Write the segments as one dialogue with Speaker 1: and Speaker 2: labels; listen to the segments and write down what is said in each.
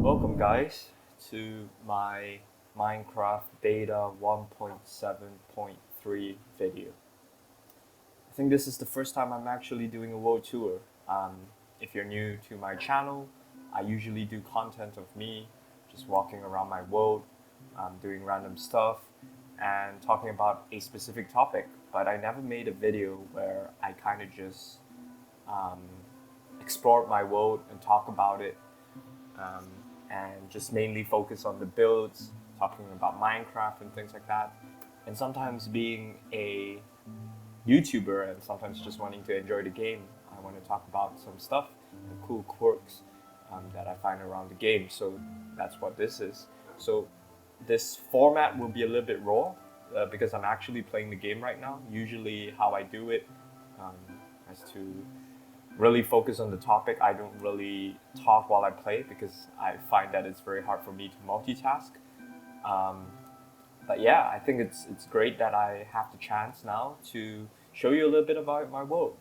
Speaker 1: Welcome guys to my Minecraft beta 1.7.3 video. I think this is the first time I'm actually doing a world tour. If you're new to my channel, I usually do content of me just walking around my world, doing random stuff and talking about a specific topic, but I never made a video where I kind of just um, explore my world and talk about it, um, and just mainly focus on the builds, talking about Minecraft and things like that. And sometimes being a YouTuber and sometimes just wanting to enjoy the game, I want to talk about some stuff and cool quirks that I find around the game. So that's what this is. So this format will be a little bit raw because I'm actually playing the game right now. Usually how I do it um, is to really focus on the topic. I don't really talk while I play because I find that it's very hard for me to multitask. Um, but yeah, I think it's great that I have the chance now to show you a little bit about my world.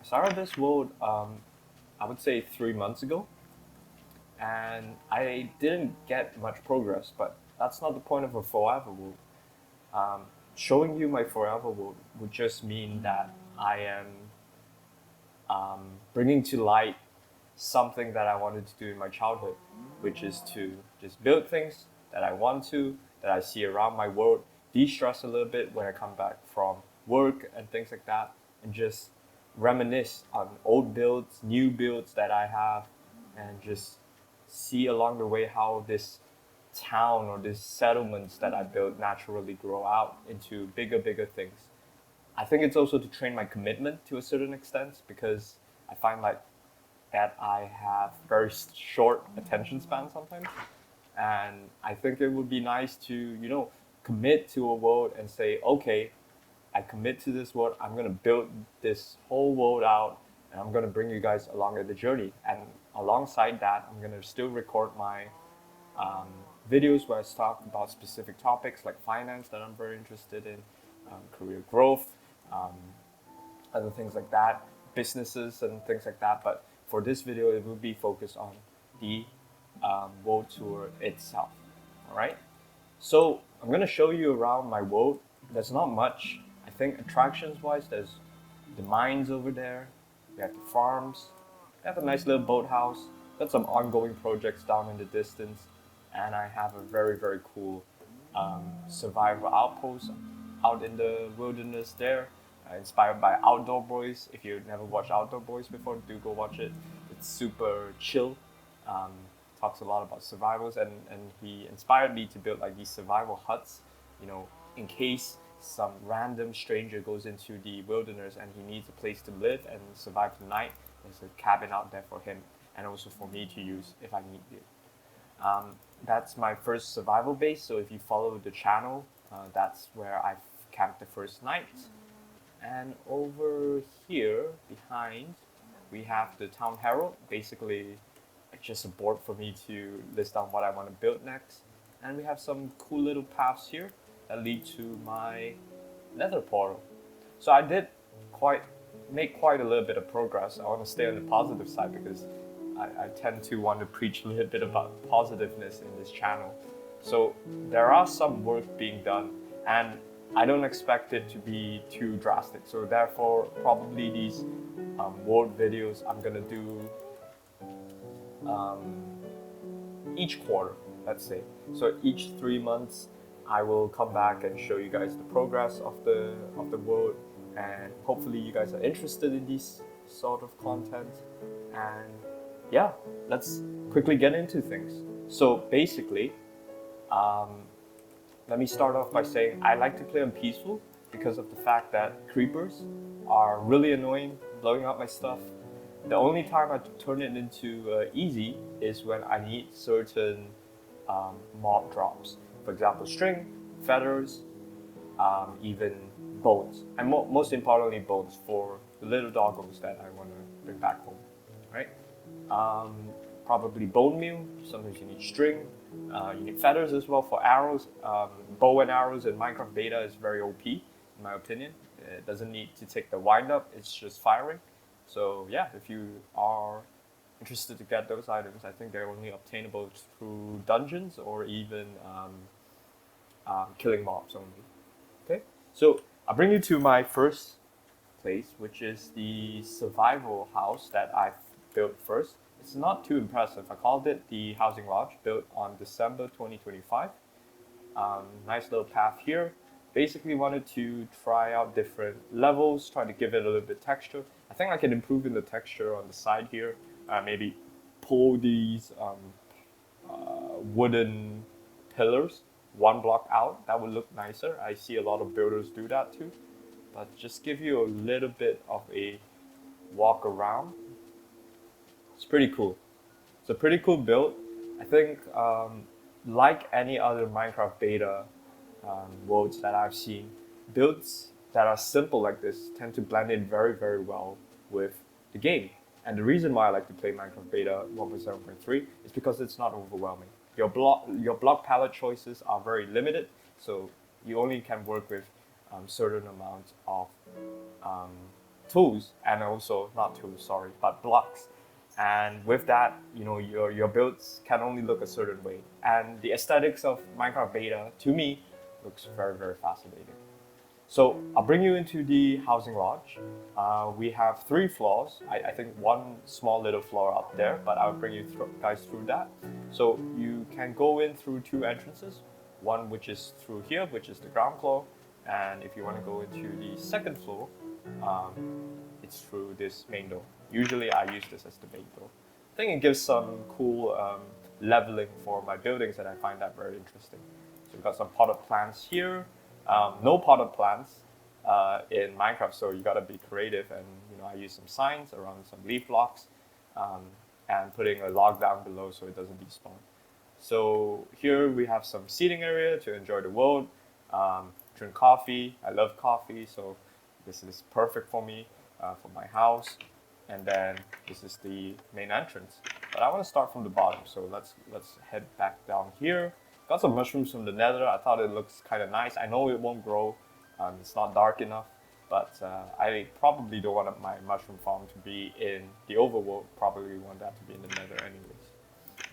Speaker 1: I started this world, I would say 3 months ago, and I didn't get much progress, but that's not the point of a forever world. Um, Showing you my forever world would just mean that I am bringing to light something that I wanted to do in my childhood, which is to just build things that I want to, that I see around my world, de-stress a little bit when I come back from work and things like that, and just reminisce on old builds, new builds that I have, and just see along the way how this town or these settlements that I built naturally grow out into bigger things. I think it's also to train my commitment to a certain extent because I find like that I have very short attention span sometimes, and I think it would be nice to commit to a world and say, okay, I commit to this world. I'm gonna build this whole world out, and I'm gonna bring you guys along the journey. And alongside that, I'm gonna still record my um, videos where I talk about specific topics like finance that I'm very interested in, career growth, um, other things like that, businesses and things like that. But for this video, it will be focused on the world tour itself. All right. So I'm gonna show you around my world. There's not much. I think attractions-wise, there's the mines over there. We have the farms. We have a nice little boathouse. Got some ongoing projects down in the distance, and I have a very cool survival outpost out in the wilderness there, inspired by Outdoor Boys. If you've never watched Outdoor Boys before, do go watch it. It's super chill. Um, Talks a lot about survivals, and he inspired me to build like these survival huts, in case some random stranger goes into the wilderness and he needs a place to live and survive the night. There's a cabin out there for him and also for me to use if I need it. That's my first survival base. So if you follow the channel, that's where I've camped the first night. And over here behind, we have the Town Herald. Basically, it's just a board for me to list down what I want to build next. And we have some cool little paths here that lead to my nether portal. So I did make quite a little bit of progress. I want to stay on the positive side because I tend to want to preach a little bit about positiveness in this channel. So there are some work being done, and I don't expect it to be too drastic. So therefore, probably these world videos I'm gonna do each quarter, let's say. So each 3 months, I will come back and show you guys the progress of the world, and hopefully you guys are interested in this sort of content. And yeah, let's quickly get into things. So basically, let me start off by saying I like to play on peaceful because of the fact that creepers are really annoying, blowing up my stuff. The only time I turn it into easy is when I need certain mob drops. For example, string, feathers, even bones. And most importantly, bones for the little doggos that I want to bring back home. Right? Probably bone meal. Sometimes you need string. You need feathers as well for arrows. Bow and arrows in Minecraft beta is very OP, in my opinion. It doesn't need to take the wind up. It's just firing. So yeah, if you are interested to get those items, I think they're only obtainable through dungeons or even killing mobs only. Okay, so I'll bring you to my first place, which is the survival house that I've built first. It's not too impressive. I called it the Housing Lodge, built on December 2025. Nice little path here. Basically wanted to try out different levels, try to give it a little bit texture. I think I can improve in the texture on the side here. Maybe pull these wooden pillars one block out. That would look nicer. I see a lot of builders do that too. But just give you a little bit of a walk around. It's pretty cool. It's a pretty cool build. I think like any other Minecraft beta worlds that I've seen, builds that are simple like this tend to blend in very, very well with the game. And the reason why I like to play Minecraft Beta 1.7.3 is because it's not overwhelming. Your block palette choices are very limited, so you only can work with certain amounts of tools, and also not tools, sorry, but blocks. And with that, your builds can only look a certain way. And the aesthetics of Minecraft Beta, to me, looks very, very fascinating. So I'll bring you into the housing lodge. We have 3 floors. I think one small little floor up there, but I'll bring you guys through that. So you can go in through 2 entrances. One which is through here, which is the ground floor. And if you want to go into the second floor, it's through this main door. Usually I use this as the main door. I think it gives some cool leveling for my buildings, and I find that very interesting. So we've got some potted plants here. No potted plants in Minecraft, so you gotta be creative. And I use some signs around some leaf blocks, and putting a log down below so it doesn't despawn. So here we have some seating area to enjoy the world. Drink coffee. I love coffee, so this is perfect for me for my house. And then this is the main entrance. But I want to start from the bottom, so let's head back down here. Got some mushrooms from the nether. I thought it looks kind of nice. I know it won't grow. It's not dark enough, but I probably don't want my mushroom farm to be in the overworld. Probably want that to be in the nether anyways.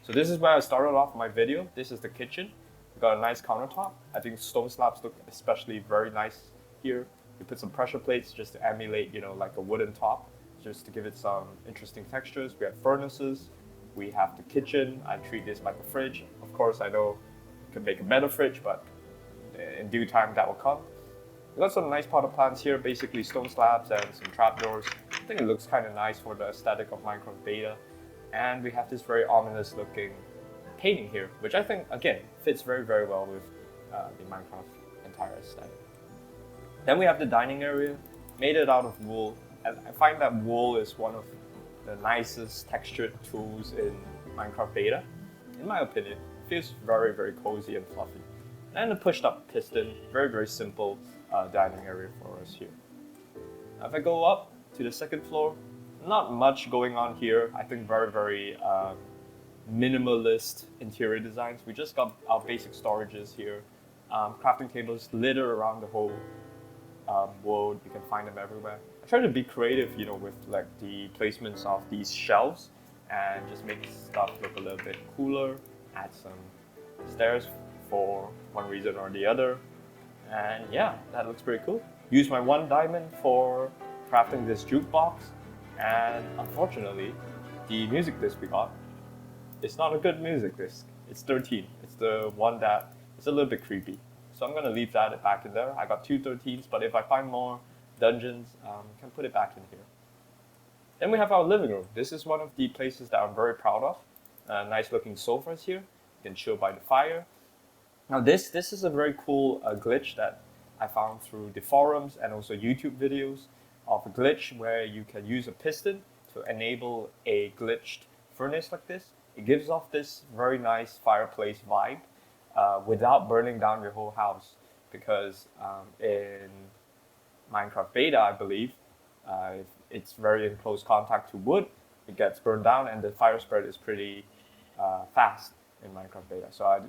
Speaker 1: So this is where I started off my video. This is the kitchen. We got a nice countertop. I think stone slabs look especially very nice here. We put some pressure plates just to emulate, like a wooden top, just to give it some interesting textures. We have furnaces. We have the kitchen. I treat this like a fridge. Of course, I know you can make a better fridge, but in due time that will come. We got some nice potted plants here, basically stone slabs and some trapdoors. I think it looks kind of nice for the aesthetic of Minecraft Beta. And we have this very ominous looking painting here, which I think, again, fits very, very well with the Minecraft entire aesthetic. Then we have the dining area, made it out of wool. And I find that wool is one of the nicest textured tools in Minecraft Beta. In my opinion, it feels very, very cozy and fluffy. And a pushed up piston, very, very simple dining area for us here. Now if I go up to the second floor, not much going on here. I think very, very minimalist interior designs. We just got our basic storages here. Crafting tables littered around the whole world. You can find them everywhere. I try to be creative, with like the placements of these shelves and just make stuff look a little bit cooler. Add some stairs for one reason or the other. And yeah, that looks pretty cool. Use my 1 diamond for crafting this jukebox. And unfortunately, the music disc we got, it's not a good music disc. It's 13. It's the one that is a little bit creepy. So I'm going to leave that back in there. I got 2 13s, but if I find more dungeons, I can put it back in here. Then we have our living room. This is one of the places that I'm very proud of. Nice looking sofas here. You can chill by the fire. Now this is a very cool glitch that I found through the forums and also YouTube videos of a glitch where you can use a piston to enable a glitched furnace like this. It gives off this very nice fireplace vibe without burning down your whole house, because in Minecraft Beta, I believe, if it's very in close contact to wood, it gets burned down, and the fire spread is pretty fast in Minecraft Beta. So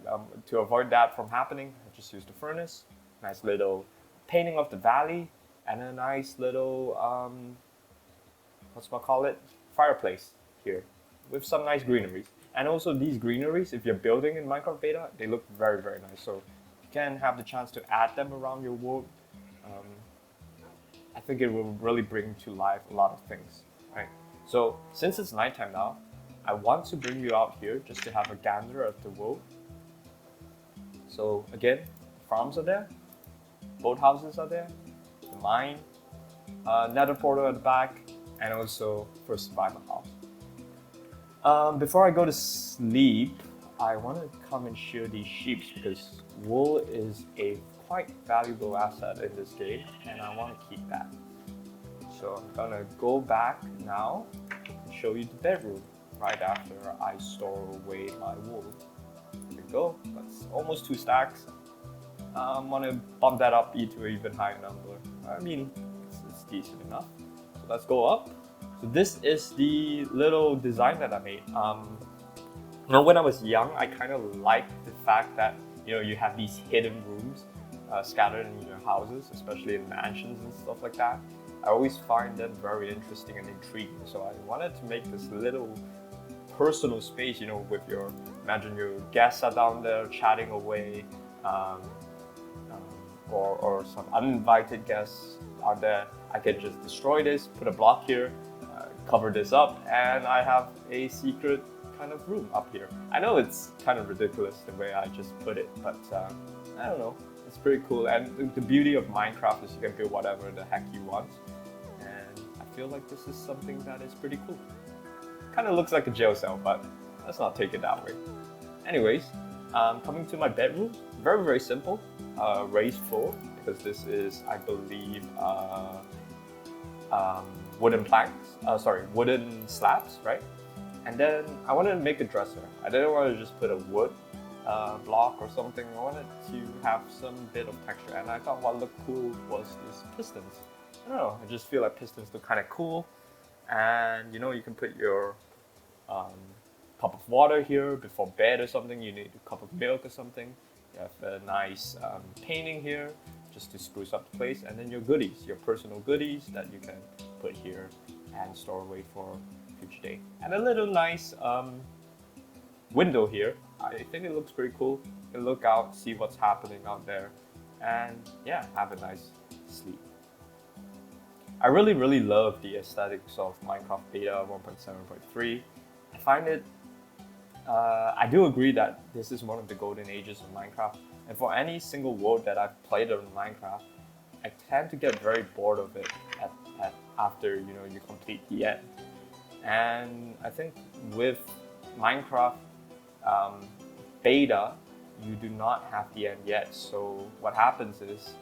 Speaker 1: to avoid that from happening, I just used the furnace. Nice little painting of the valley, and a nice little fireplace here. with some nice greeneries. And also these greeneries, if you're building in Minecraft Beta, they look very, very nice. So you can have the chance to add them around your world. Um, I think it will really bring to life a lot of things, right? So since it's nighttime now, I want to bring you out here just to have a gander at the world. So again, farms are there, boat houses are there, the mine, nether portal at the back, and also for survival house. Before I go to sleep, I want to come and shear these sheep because wool is a quite valuable asset in this game, and I want to keep that. So I'm gonna go back now and show you the bedroom right after I store away my wool. There we go, that's almost 2 stacks. I want to bump that up to an even higher number. I mean, it's decent enough. So let's go up. So this is the little design that I made. When I was young, I kind of liked the fact that you have these hidden rooms scattered in your houses, especially in mansions and stuff like that. I always find them very interesting and intriguing. So I wanted to make this little personal space, with imagine your guests are down there chatting away, or some uninvited guests are there. I could just destroy this, put a block here, cover this up, and I have a secret kind of room up here. I know it's kind of ridiculous the way I just put it, but I don't know, it's pretty cool. And the beauty of Minecraft is you can build whatever the heck you want, and I feel like this is something that is pretty cool. Kind of looks like a jail cell, but let's not take it that way. Anyways, coming to my bedroom, very, very simple. Raised floor, because this is, I believe, wooden planks, wooden slabs, right? And then I wanted to make a dresser. I didn't want to just put a wood block or something. I wanted to have some bit of texture, and I thought what looked cool was these pistons. I don't know, I just feel like pistons look kind of cool. And you can put your cup of water here before bed or something. You need a cup of milk or something. You have a nice painting here just to spruce up the place, and then your goodies, your personal goodies that you can put here and store away for future day. And a little nice window here. I think it looks pretty cool. You can look out, see what's happening out there, and yeah, have a nice sleep. I really, really love the aesthetics of Minecraft Beta 1.7.3. I find it I do agree that this is one of the golden ages of Minecraft, and for any single world that I've played on Minecraft, I tend to get very bored of it after you complete the end. And I think with Minecraft Beta, you do not have the end yet. So what happens is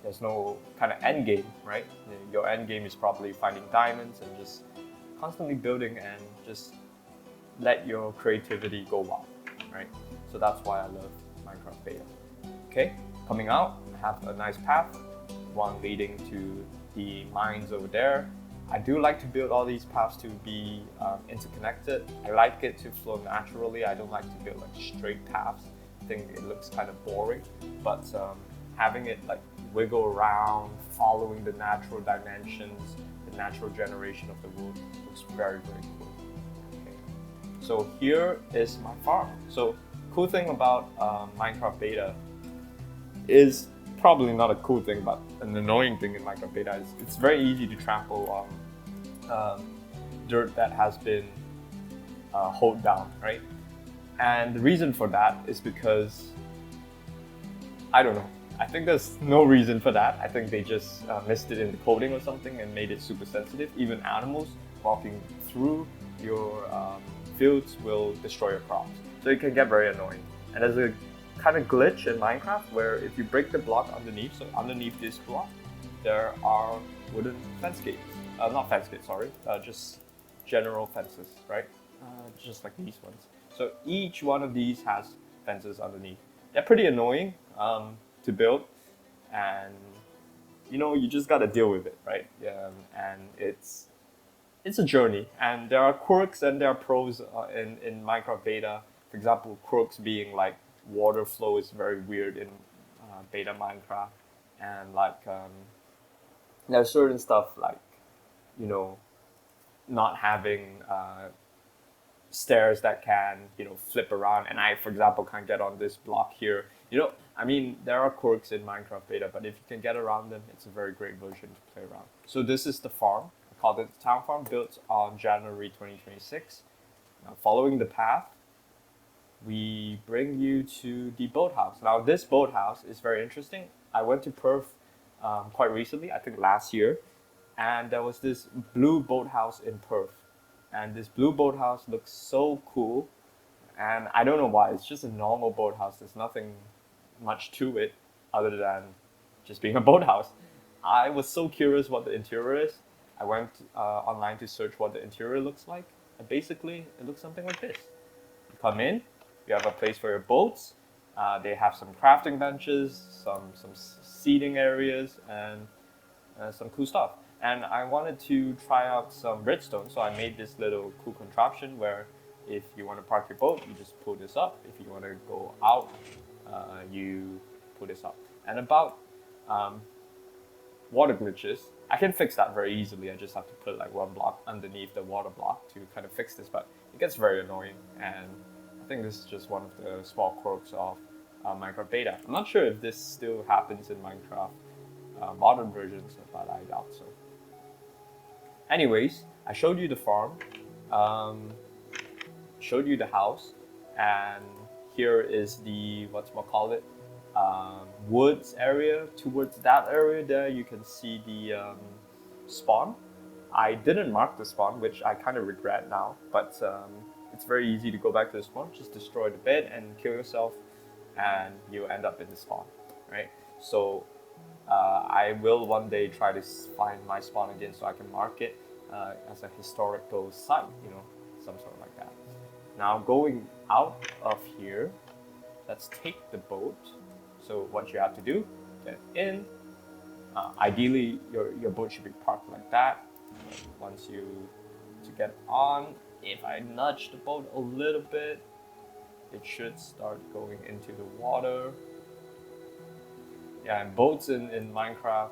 Speaker 1: there's no kind of end game, right? Your end game is probably finding diamonds and just constantly building and just let your creativity go wild, right? So that's why I love Minecraft Beta. Okay, coming out, I have a nice path, one leading to the mines over there. I do like to build all these paths to be interconnected. I like it to flow naturally. I don't like to build like straight paths. I think it looks kind of boring, but having it like wiggle around, following the natural dimensions, the natural generation of the world looks very, very cool. So here is my farm. So cool thing about Minecraft Beta is probably not a cool thing, but an annoying thing in Minecraft Beta is it's very easy to trample on dirt that has been holed down, right? And the reason for that is because, I don't know, I think there's no reason for that. I think they just missed it in the coding or something and made it super sensitive. Even animals walking through your fields will destroy your crops. So it can get very annoying. And there's a kind of glitch in Minecraft where if you break the block underneath, so underneath this block, there are wooden fence gates. Not fence gates, sorry, just general fences, right? Just like these ones. So each one of these has fences underneath. They're pretty annoying to build, and you just gotta deal with it, right? And it's a journey, and there are quirks and there are pros in Minecraft Beta. For example, quirks being like water flow is very weird in Beta Minecraft, and like there's certain stuff like not having stairs that can, flip around. And I, for example, can't get on this block here. I mean, there are quirks in Minecraft beta, but if you can get around them, it's a very great version to play around. So this is the farm. I called it the town farm, built on January 2026. Now, following the path, we bring you to the boathouse. Now, this boathouse is very interesting. I went to Perth quite recently, I think last year, and there was this blue boathouse in Perth. And this blue boathouse looks so cool, and I don't know why. It's just a normal boathouse. There's nothing much to it other than just being a boathouse. I was so curious what the interior is. I went online to search what the interior looks like, and basically it looks something like this. You come in, you have a place for your boats. They have some crafting benches, some seating areas, and some cool stuff. And I wanted to try out some redstone, so I made this little cool contraption where if you want to park your boat, you just pull this up. If you want to go out, you pull this up. And about water glitches, I can fix that very easily. I just have to put like one block underneath the water block to kind of fix this, but it gets very annoying. And I think this is just one of the small quirks of Minecraft beta. I'm not sure if this still happens in Minecraft modern versions, but I doubt so. Anyways, I showed you the farm, showed you the house, and here is the woods area. Towards that area there, you can see the spawn. I didn't mark the spawn, which I kind of regret now, but it's very easy to go back to the spawn. Just destroy the bed and kill yourself, and you end up in the spawn, right? So I will one day try to find my spawn again so I can mark it as a historical site, some sort of like that. Now going out of here, let's take the boat. So what you have to do, get in. Ideally, your boat should be parked like that. Once you get on, if I nudge the boat a little bit, it should start going into the water. Yeah, and boats in Minecraft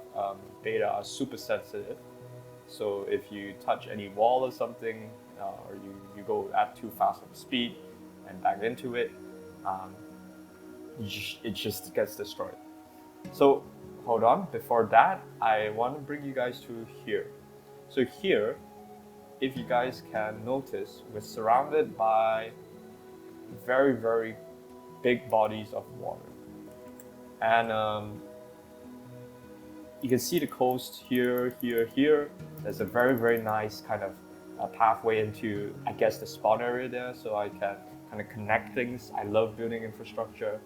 Speaker 1: beta are super sensitive. So if you touch any wall or something, or you go at too fast of a speed and back into it, it just gets destroyed. So hold on, before that, I want to bring you guys to here. So here, if you guys can notice, we're surrounded by very, very big bodies of water. And you can see the coast here. There's a very, very nice kind of pathway into, I guess, the spawn area there, so I can kind of connect things. I love building infrastructure,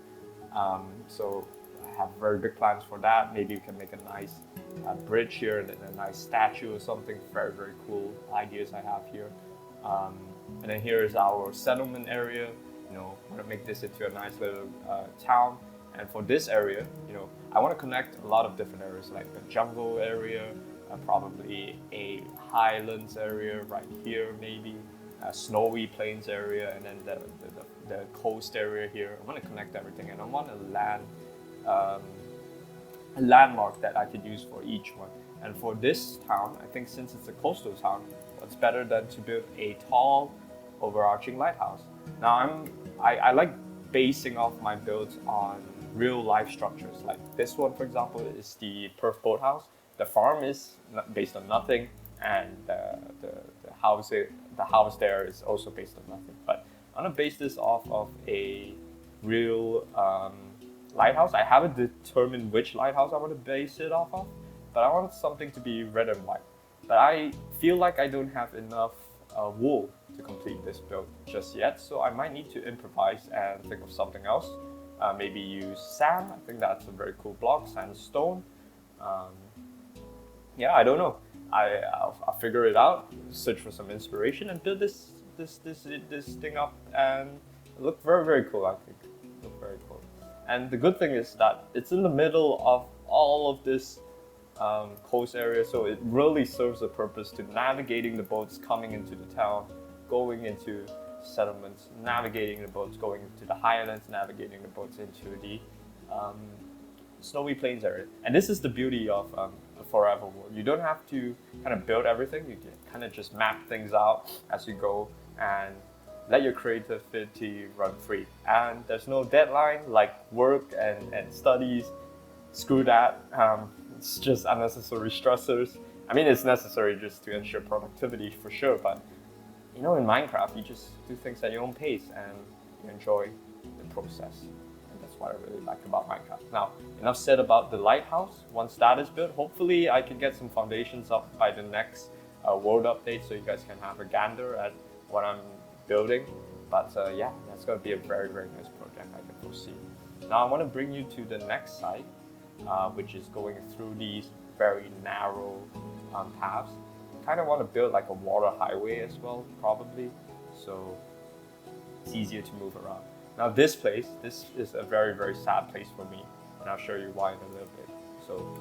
Speaker 1: so I have very big plans for that. Maybe we can make a nice bridge here and a nice statue or something. Very, very cool ideas I have here. And then here is our settlement area. I want to make this into a nice little town. And for this area, I want to connect a lot of different areas, like the jungle area, probably a highlands area right here, maybe a snowy plains area, and then the coast area here. I want to connect everything, and I want a landmark that I could use for each one. And for this town, I think since it's a coastal town, what's better than to build a tall, overarching lighthouse? Now I like basing off my builds on real life structures. Like this one, for example, is the Perth boathouse. The farm is based on nothing, and the house there is also based on nothing. But I'm gonna base this off of a real lighthouse. I haven't determined which lighthouse I want to base it off of, but I want something to be red and white. But I feel like I don't have enough wool to complete this build just yet, so I might need to improvise and think of something else. Maybe use sand. I think that's a very cool block, sandstone. Yeah, I don't know. I'll figure it out, search for some inspiration, and build this thing up, and look very, very cool. I think look very cool. And the good thing is that it's in the middle of all of this coast area, so it really serves the purpose to navigating the boats coming into the town, going into settlements, navigating the boats going into the highlands, navigating the boats into the snowy plains area. And this is the beauty of the Forever World. You don't have to kind of build everything. You can kind of just map things out as you go, and let your creativity run free. And there's no deadline like work and studies. Screw that. It's just unnecessary stressors. I mean, it's necessary just to ensure productivity for sure, but in Minecraft, you just do things at your own pace and you enjoy the process. And that's what I really like about Minecraft. Now, enough said about the lighthouse. Once that is built, hopefully I can get some foundations up by the next world update so you guys can have a gander at what I'm building. But yeah, that's going to be a very, very nice project, I can foresee. Now, I want to bring you to the next site, which is going through these very narrow paths. Kind of want to build like a water highway as well, probably, so it's easier to move around. Now this is a very, very sad place for me, and I'll show you why in a little bit. So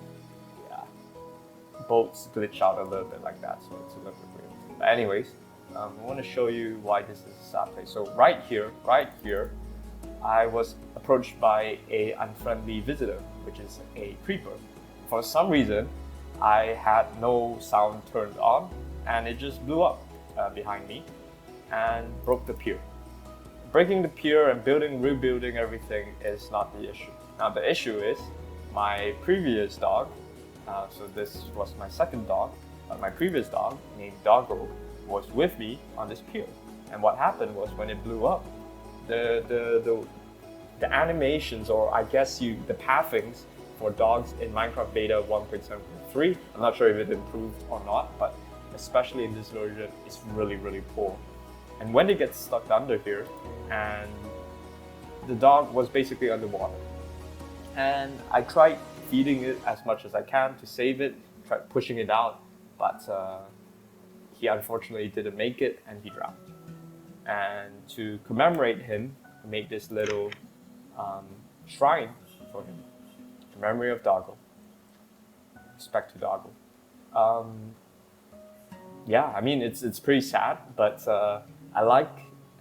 Speaker 1: yeah, boats glitch out a little bit like that, so it's a little bit weird. But anyways, I want to show you why this is a sad place. So right here, I was approached by a unfriendly visitor, which is a creeper. For some reason, I had no sound turned on, and it just blew up behind me and broke the pier. Breaking the pier and rebuilding everything is not the issue. Now the issue is my previous dog, so this was my second dog, but my previous dog named Doggo was with me on this pier. And what happened was when it blew up, the animations, or I guess the pathings for dogs in Minecraft Beta 1.7.3. I'm not sure if it improved or not, but especially in this version, it's really, really poor. And when it gets stuck under here, and the dog was basically underwater, and I tried feeding it as much as I can to save it, tried pushing it out, but he unfortunately didn't make it, and he drowned. And to commemorate him, I made this little shrine for him. Memory of Doggo. Respect to Doggo. Yeah, I mean it's pretty sad, but I like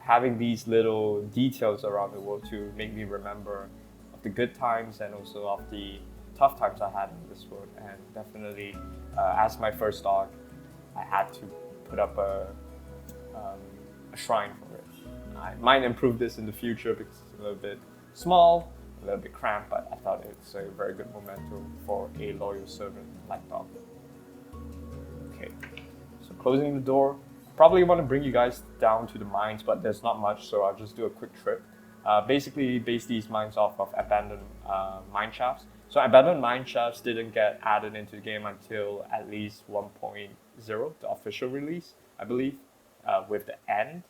Speaker 1: having these little details around the world to make me remember of the good times and also of the tough times I had in this world. And definitely, as my first dog, I had to put up a shrine for it. I might improve this in the future because it's a little bit small, a little bit cramped, but I thought it's a very good momentum for a loyal servant like Dog. Okay, so closing the door. Probably want to bring you guys down to the mines, but there's not much, so I'll just do a quick trip. Basically, base these mines off of abandoned mine shafts. So abandoned mine shafts didn't get added into the game until at least 1.0, the official release, I believe, with the end,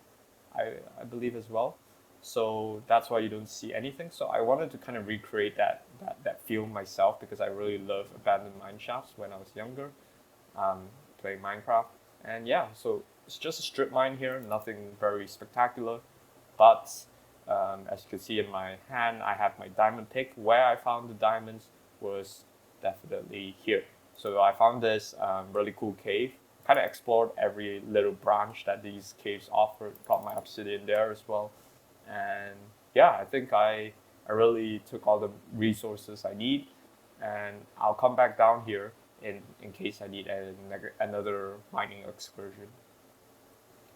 Speaker 1: I believe as well. So that's why you don't see anything. So I wanted to kind of recreate that feel myself because I really love abandoned mine shafts when I was younger, playing Minecraft. And yeah, so it's just a strip mine here, nothing very spectacular. But as you can see in my hand, I have my diamond pick. Where I found the diamonds was definitely here. So I found this really cool cave. Kind of explored every little branch that these caves offered. Got my obsidian there as well. And yeah, I think I really took all the resources I need, and I'll come back down here in case I need another mining excursion.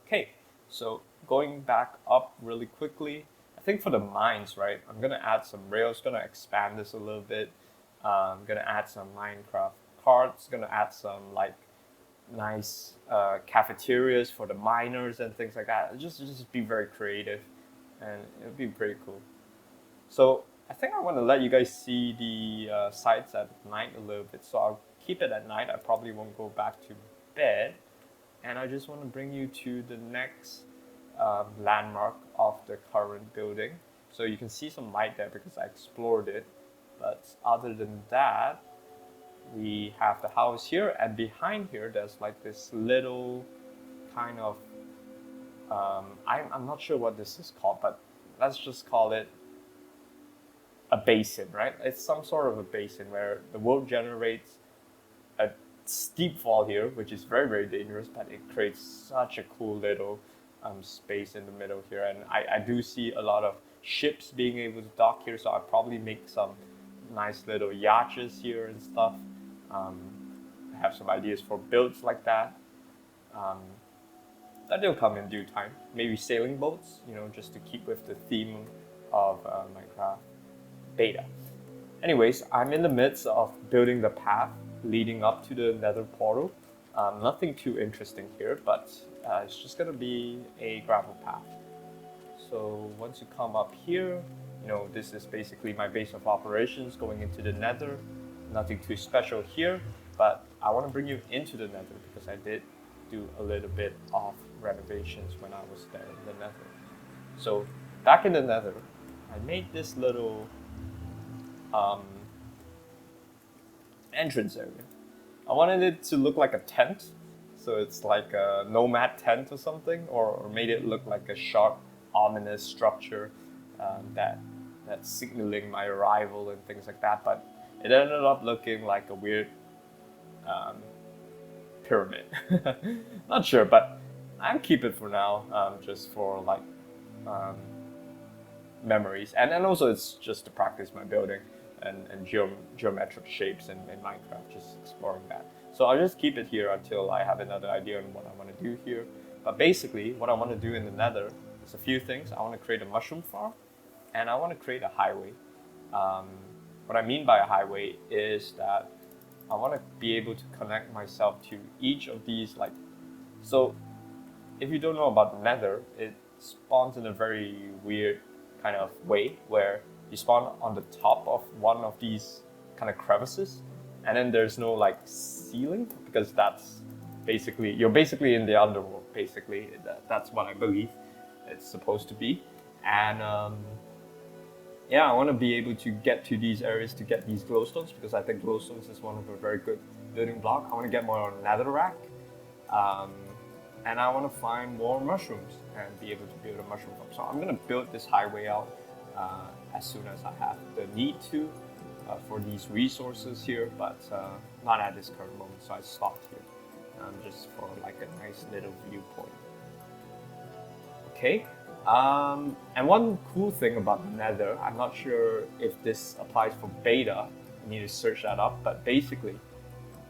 Speaker 1: Okay, so going back up really quickly, I think for the mines, right, I'm gonna add some rails, gonna expand this a little bit. I'm gonna add some Minecraft carts, gonna add some like nice cafeterias for the miners and things like that. Just be very creative. And it would be pretty cool. So I think I want to let you guys see the sites at night a little bit. So I'll keep it at night. I probably won't go back to bed. And I just want to bring you to the next landmark of the current building. So you can see some light there because I explored it. But other than that, we have the house here. And behind here, there's like this little kind of I'm not sure what this is called, but let's just call it a basin, right? It's some sort of a basin where the world generates a steep fall here, which is very, very dangerous, but it creates such a cool little space in the middle here. And I do see a lot of ships being able to dock here, so I'll probably make some nice little yachts here and stuff. I have some ideas for builds like that. that'll come in due time. Maybe sailing boats, you know, just to keep with the theme of Minecraft beta. Anyways, I'm in the midst of building the path leading up to the nether portal. Nothing too interesting here, but it's just gonna be a gravel path. So once you come up here, you know, this is basically my base of operations going into the nether. Nothing too special here, but I want to bring you into the nether because I did do a little bit of renovations when I was there in the nether. So back in the nether, I made this little entrance area. I wanted it to look like a tent, so it's like a nomad tent or something, or made it look like a sharp, ominous structure that's signaling my arrival and things like that. But it ended up looking like a weird pyramid. Not sure, but I'll keep it for now, just for like memories, and also it's just to practice my building and geometric shapes in Minecraft, just exploring that. So I'll just keep it here until I have another idea on what I want to do here. But basically, what I want to do in the nether is a few things. I want to create a mushroom farm, and I want to create a highway. What I mean by a highway is that I want to be able to connect myself to each of these, like, so if you don't know about the nether, it spawns in a very weird kind of way where you spawn on the top of one of these kind of crevices, and then there's no like ceiling, because that's basically, you're basically in the underworld, basically. That's what I believe it's supposed to be. And yeah, I want to be able to get to these areas to get these glowstones, because I think glowstones is one of a very good building block. I want to get more netherrack, and I want to find more mushrooms and be able to build a mushroom farm. So I'm going to build this highway out as soon as I have the need to for these resources here, but not at this current moment, so I stopped here just for like a nice little viewpoint. Okay, and one cool thing about the nether, I'm not sure if this applies for beta, I need to search that up, but basically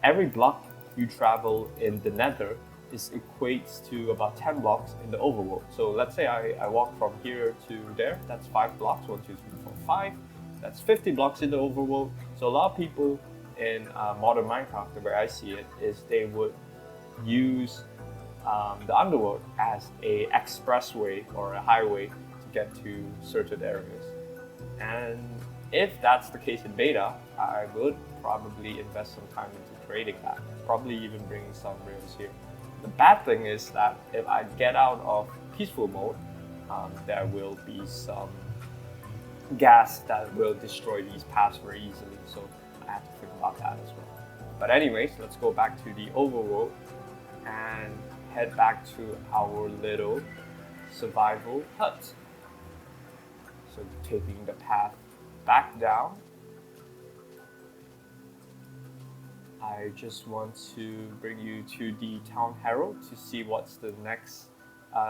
Speaker 1: every block you travel in the nether equates to about 10 blocks in the overworld. So let's say I walk from here to there, that's 5 blocks, 1, 2, 3, 4, 5. That's 50 blocks in the overworld. So a lot of people in modern Minecraft, the way I see it, is they would use the underworld as a expressway or a highway to get to certain areas. And if that's the case in beta, I would probably invest some time into creating that, probably even bringing some rails here. The bad thing is that if I get out of peaceful mode, there will be some gas that will destroy these paths very easily, so I have to think about that as well. But anyways, let's go back to the overworld and head back to our little survival hut. So taking the path back down, I just want to bring you to the Town Herald to see what's the next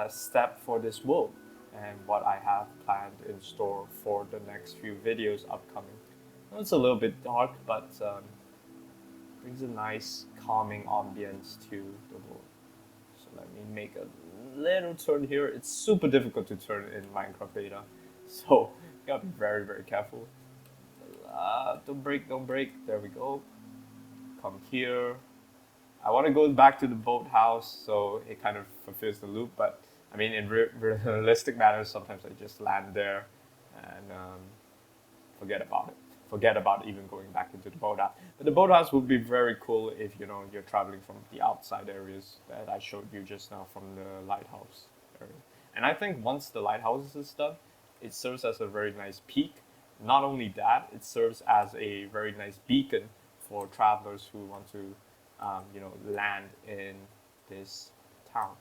Speaker 1: step for this world and what I have planned in store for the next few videos upcoming. It's a little bit dark, but brings a nice calming ambience to the world. So let me make a little turn here. It's super difficult to turn in Minecraft beta, so you gotta be very, very careful. Don't break, don't break. There we go. Come here. I want to go back to the boathouse, so it kind of fulfills the loop, but I mean, in realistic matters, sometimes I just land there and forget about it. Forget about even going back into the boathouse. But the boathouse would be very cool if you're traveling from the outside areas that I showed you just now from the lighthouse area. And I think once the lighthouse is done, it serves as a very nice peak. Not only that, it serves as a very nice beacon for travelers who want to, land in this town.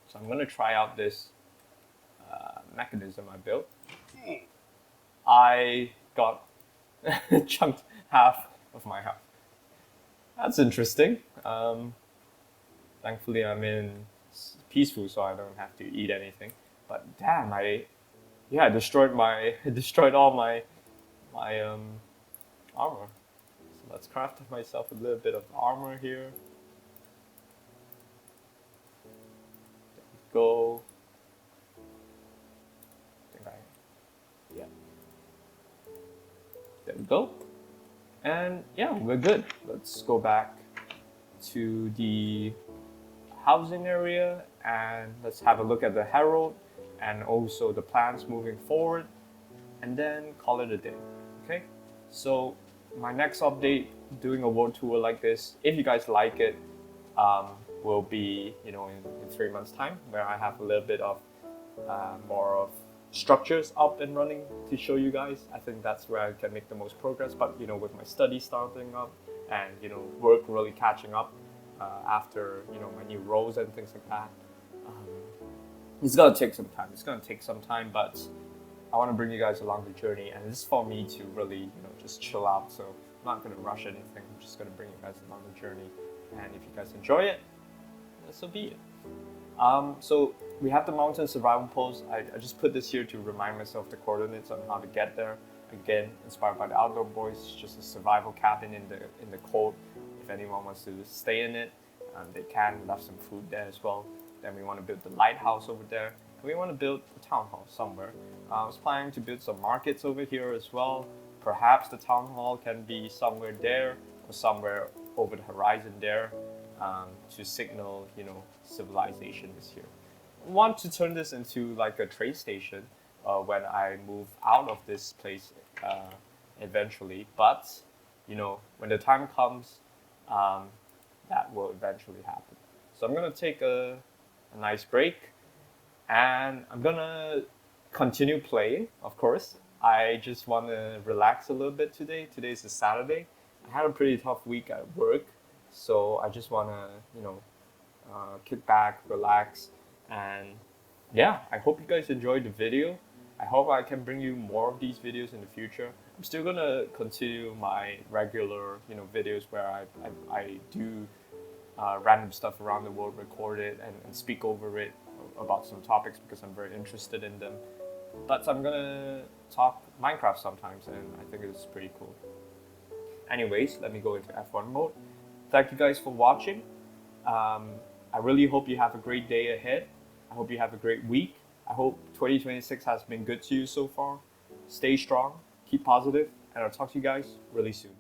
Speaker 1: So I'm going to try out this mechanism I built. I got chunked half of my house. That's interesting. Thankfully, I'm in peaceful, so I don't have to eat anything. But damn, I destroyed all my armor. So let's craft myself a little bit of armor here. we go. And yeah, we're good. Let's go back to the housing area and let's have a look at the Herald and also the plans moving forward, and then call it a day. Okay, so my next update, doing a world tour like this, if you guys like it, will be in 3 months time, where I have a little bit of more of structures up and running to show you guys. I think that's where I can make the most progress. But with my study starting up and work really catching up after my new roles and things like that, it's gonna take some time. It's gonna take some time, but I want to bring you guys along the journey, and this is for me to really just chill out. So I'm not gonna rush anything. I'm just gonna bring you guys along the journey, and if you guys enjoy it, so be it. So we have the mountain survival post. I just put this here to remind myself the coordinates on how to get there. Again, inspired by the Outdoor Boys. It's just a survival cabin in the cold. If anyone wants to stay in it, they can. Left some food there as well. Then we want to build the lighthouse over there. And we want to build a town hall somewhere. I was planning to build some markets over here as well. Perhaps the town hall can be somewhere there or somewhere over the horizon there, to signal, civilization is here. I want to turn this into like a train station when I move out of this place eventually. But, when the time comes, that will eventually happen. So I'm going to take a nice break, and I'm going to continue playing, of course. I just want to relax a little bit today. Today's a Saturday. I had a pretty tough week at work, so I just want to, kick back, relax, and yeah, I hope you guys enjoyed the video. I hope I can bring you more of these videos in the future. I'm still gonna continue my regular, videos where I do random stuff around the world, record it and speak over it about some topics because I'm very interested in them. But I'm gonna talk Minecraft sometimes, and I think it's pretty cool. Anyways, let me go into F1 mode. Thank you guys for watching. I really hope you have a great day ahead. I hope you have a great week. I hope 2026 has been good to you so far. Stay strong, keep positive, and I'll talk to you guys really soon.